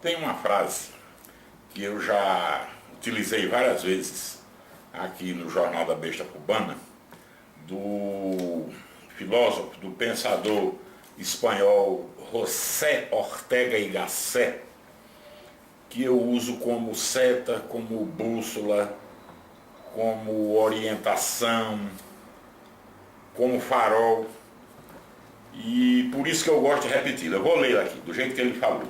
Tem uma frase que eu já utilizei várias vezes aqui no Jornal da Besta Cubana, do filósofo, do pensador espanhol José Ortega y Gasset, que eu uso como seta, como bússola, como orientação, como farol, e por isso que eu gosto de repeti-lo. Eu vou ler aqui, do jeito que ele falou.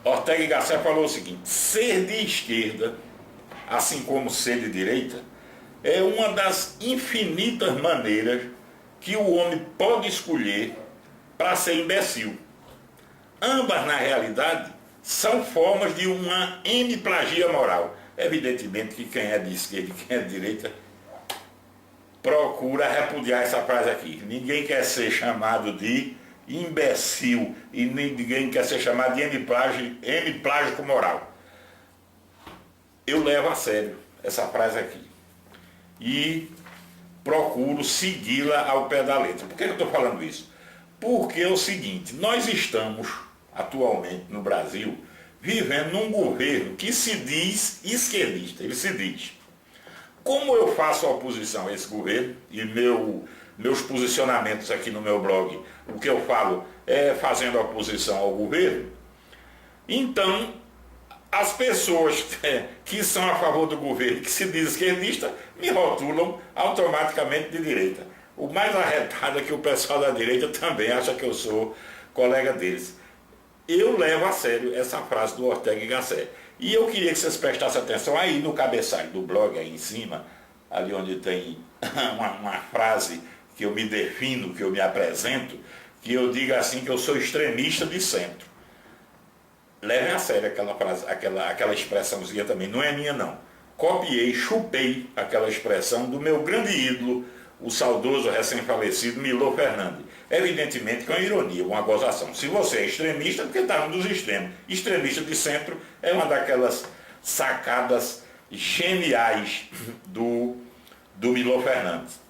Ortega y Gasset falou o seguinte: ser de esquerda, assim como ser de direita, é uma das infinitas maneiras que o homem pode escolher para ser imbecil. Ambas, na realidade, são formas de uma hemiplagia moral. Evidentemente que quem é de esquerda e quem é de direita procura repudiar essa frase aqui. Ninguém quer ser chamado de imbecil e ninguém quer ser chamado de hemiplágico moral. Eu levo a sério essa frase aqui e procuro segui-la ao pé da letra. Por que eu estou falando isso? Porque é o seguinte: nós estamos atualmente no Brasil vivendo num governo que se diz esquerdista. Ele se diz. Como eu faço oposição a esse governo, e meus posicionamentos aqui no meu blog, o que eu falo é fazendo oposição ao governo, então as pessoas que são a favor do governo, que se diz esquerdista, me rotulam automaticamente de direita. O mais arretado é que o pessoal da direita também acha que eu sou colega deles. Eu levo a sério essa frase do Ortega y Gasset. E eu queria que vocês prestassem atenção aí no cabeçalho do blog, aí em cima, ali onde tem uma frase que eu me defino, que eu me apresento, que eu diga assim que eu sou extremista de centro. Levem a sério aquela frase, aquela expressãozinha também, não é minha não. Copiei, chupei aquela expressão do meu grande ídolo, o saudoso recém-falecido Milor Fernandes. Evidentemente com ironia, uma gozação. Se você é extremista, porque está um dos extremos. Extremista de centro é uma daquelas sacadas geniais do Milor Fernandes.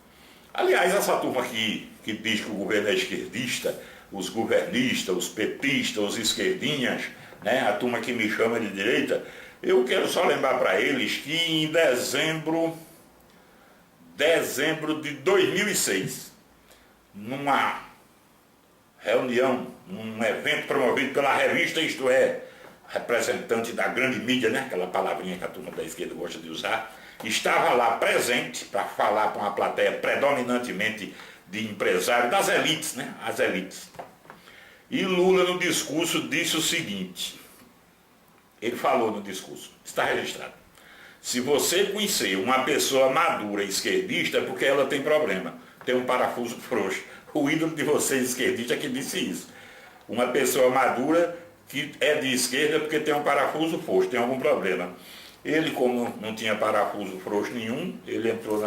Aliás, essa turma que diz que o governo é esquerdista, os governistas, os petistas, os esquerdinhas, né, a turma que me chama de direita, eu quero só lembrar para eles que em dezembro de 2006, numa reunião, num evento promovido pela revista Isto É, representante da grande mídia, né, aquela palavrinha que a turma da esquerda gosta de usar, estava lá presente para falar para uma plateia predominantemente de empresários, das elites, né, as elites. E Lula no discurso disse o seguinte, ele falou no discurso, está registrado: se você conhecer uma pessoa madura esquerdista é porque ela tem problema, tem um parafuso frouxo. O ídolo de vocês esquerdista que disse isso. Uma pessoa madura que é de esquerda porque tem um parafuso frouxo, tem algum problema. Ele, como não tinha parafuso frouxo nenhum, ele entrou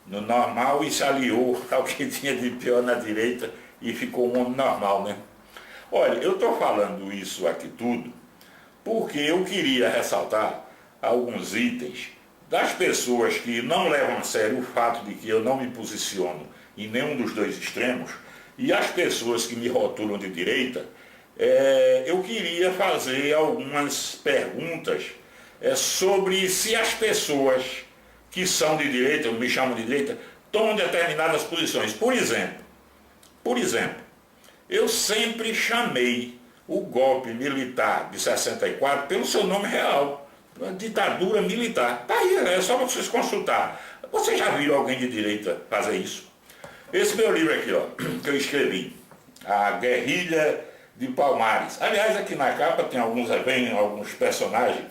no normal e se aliou ao que tinha de pior na direita e ficou um homem normal, né? Olha, eu estou falando isso aqui tudo porque eu queria ressaltar alguns itens das pessoas que não levam a sério o fato de que eu não me posiciono em nenhum dos dois extremos, e as pessoas que me rotulam de direita. Eu queria fazer algumas perguntas sobre se as pessoas que são de direita, me chamam de direita, tomam determinadas posições. Por exemplo, eu sempre chamei o golpe militar de 64 pelo seu nome real, uma ditadura militar. Tá aí, é só vocês consultar. Vocês já viram alguém de direita fazer isso? Esse meu livro aqui, ó, que eu escrevi, A Guerrilha de Palmares. Aliás, aqui na capa tem alguns personagens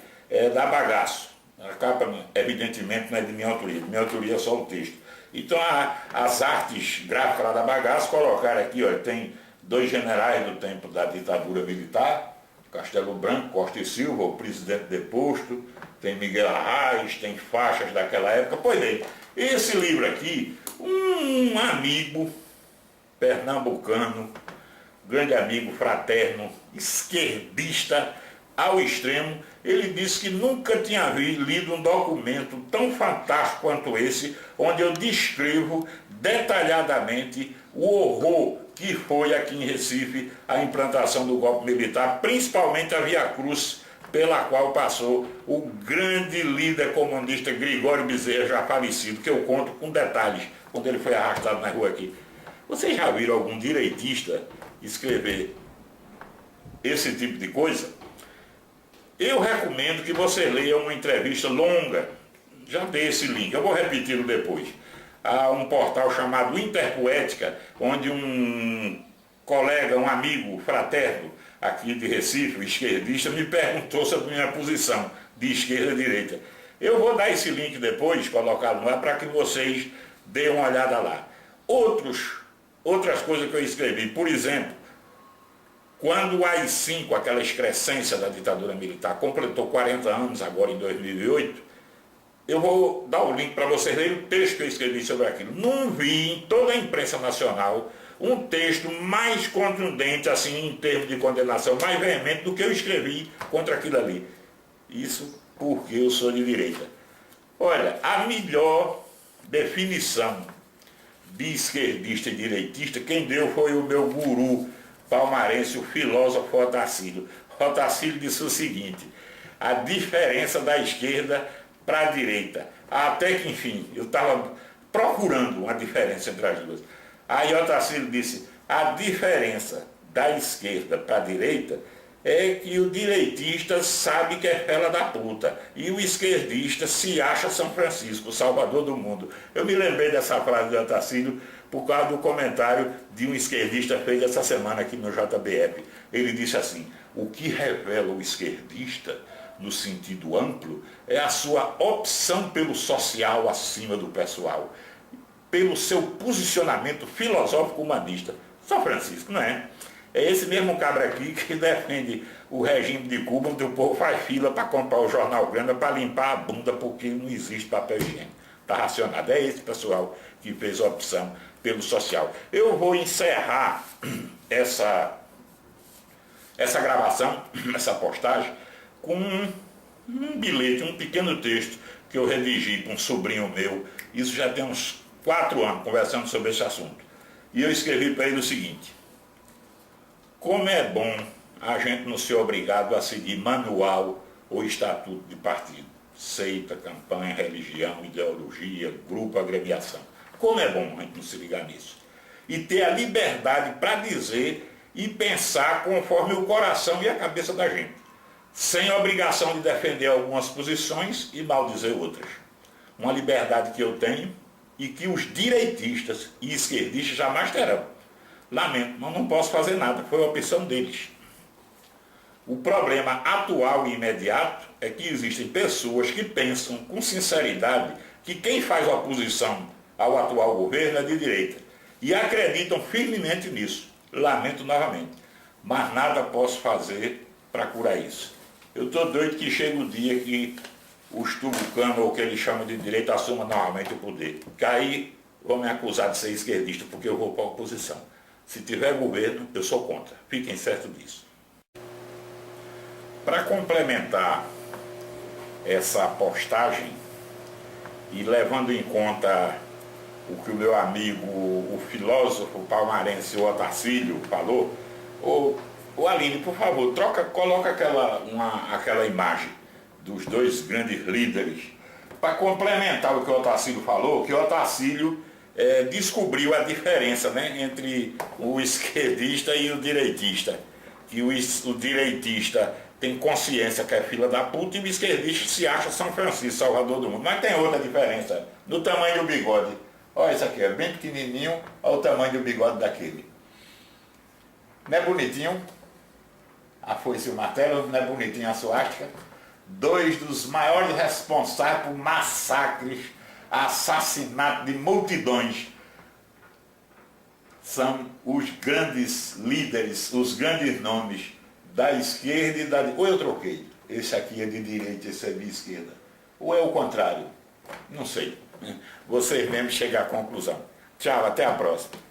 da Bagaço. A capa, evidentemente, não é de minha autoria é só o texto. Então, as artes gráficas lá da Bagaço colocaram aqui, ó, tem 2 generais do tempo da ditadura militar, Castelo Branco, Costa e Silva, o presidente deposto, tem Miguel Arraes, tem faixas daquela época. Pois bem, esse livro aqui, um amigo pernambucano, grande amigo, fraterno, esquerdista ao extremo, Ele disse que nunca tinha lido um documento tão fantástico quanto esse, onde eu descrevo detalhadamente o horror que foi aqui em Recife a implantação do golpe militar, principalmente a Via Cruz, pela qual passou o grande líder comunista Gregório Bezerra, já falecido, que eu conto com detalhes, quando ele foi arrastado na rua aqui. Vocês já viram algum direitista escrever esse tipo de coisa? Eu recomendo que você leia uma entrevista longa, já dei esse link, eu vou repeti-lo depois, a um portal chamado Interpoética, onde um colega, um amigo fraterno aqui de Recife, esquerdista, me perguntou sobre minha posição de esquerda e direita. Eu vou dar esse link depois, colocá-lo lá, para que vocês deem uma olhada lá. Outras coisas que eu escrevi, por exemplo, quando o AI-5, aquela excrescência da ditadura militar, completou 40 anos agora em 2008, eu vou dar o link para vocês lerem o texto que eu escrevi sobre aquilo. Não vi em toda a imprensa nacional um texto mais contundente, assim, em termos de condenação, mais veemente do que eu escrevi contra aquilo ali. Isso porque eu sou de direita. Olha, a melhor definição de esquerdista e direitista, quem deu foi o meu guru palmarense, o filósofo Otacílio. Otacílio disse o seguinte: a diferença da esquerda para a direita. Até que, enfim, eu estava procurando uma diferença entre as duas. Aí Otacílio disse: a diferença da esquerda para a direita é que o direitista sabe que é fela da puta e o esquerdista se acha São Francisco, o salvador do mundo. Eu me lembrei dessa frase de Otacílio por causa do comentário de um esquerdista feito essa semana aqui no JBF. Ele disse assim: o que revela o esquerdista, no sentido amplo, é a sua opção pelo social acima do pessoal, pelo seu posicionamento filosófico humanista. São Francisco, não é? É esse mesmo cabra aqui que defende o regime de Cuba, onde o povo faz fila para comprar o jornal Grana para limpar a bunda porque não existe papel higiênico. Está racionado. É esse pessoal que fez a opção pelo social. Eu vou encerrar essa gravação, essa postagem, com um bilhete, um pequeno texto que eu redigi para um sobrinho meu. Isso já tem uns 4 anos, conversando sobre esse assunto. E eu escrevi para ele o seguinte: como é bom a gente não ser obrigado a seguir manual ou estatuto de partido, seita, campanha, religião, ideologia, grupo, agremiação. Como é bom a gente não se ligar nisso. E ter a liberdade para dizer e pensar conforme o coração e a cabeça da gente, sem obrigação de defender algumas posições e maldizer outras. Uma liberdade que eu tenho e que os direitistas e esquerdistas jamais terão. Lamento, mas não posso fazer nada, foi a opção deles. O problema atual e imediato é que existem pessoas que pensam com sinceridade que quem faz oposição ao atual governo é de direita e acreditam firmemente nisso. Lamento novamente, mas nada posso fazer para curar isso. Eu estou doido que chegue o dia que os tubucanos, ou o que eles chamam de direita, assumam normalmente o poder. Que aí vão me acusar de ser esquerdista porque eu vou para a oposição. Se tiver governo, eu sou contra. Fiquem certos disso. Para complementar essa postagem, e levando em conta o que o meu amigo, o filósofo palmarense Otacílio falou, ô Aline, por favor, coloca aquela imagem dos dois grandes líderes, para complementar o que o Otacílio falou, que o Otacílio descobriu a diferença, né, entre o esquerdista e o direitista. Que o direitista tem consciência que é filha da puta e o esquerdista se acha São Francisco, salvador do mundo. Mas tem outra diferença, no tamanho do bigode. Olha isso aqui, é bem pequenininho, olha o tamanho do bigode daquele. Não é bonitinho? A foice e o martelo, não é bonitinho a suástica? Dois dos maiores responsáveis por massacres, assassinato de multidões, são os grandes líderes, os grandes nomes da esquerda e da direita. Ou eu troquei, esse aqui é de direita, esse é de esquerda. Ou é o contrário? Não sei. Vocês mesmos chegam à conclusão. Tchau, até a próxima.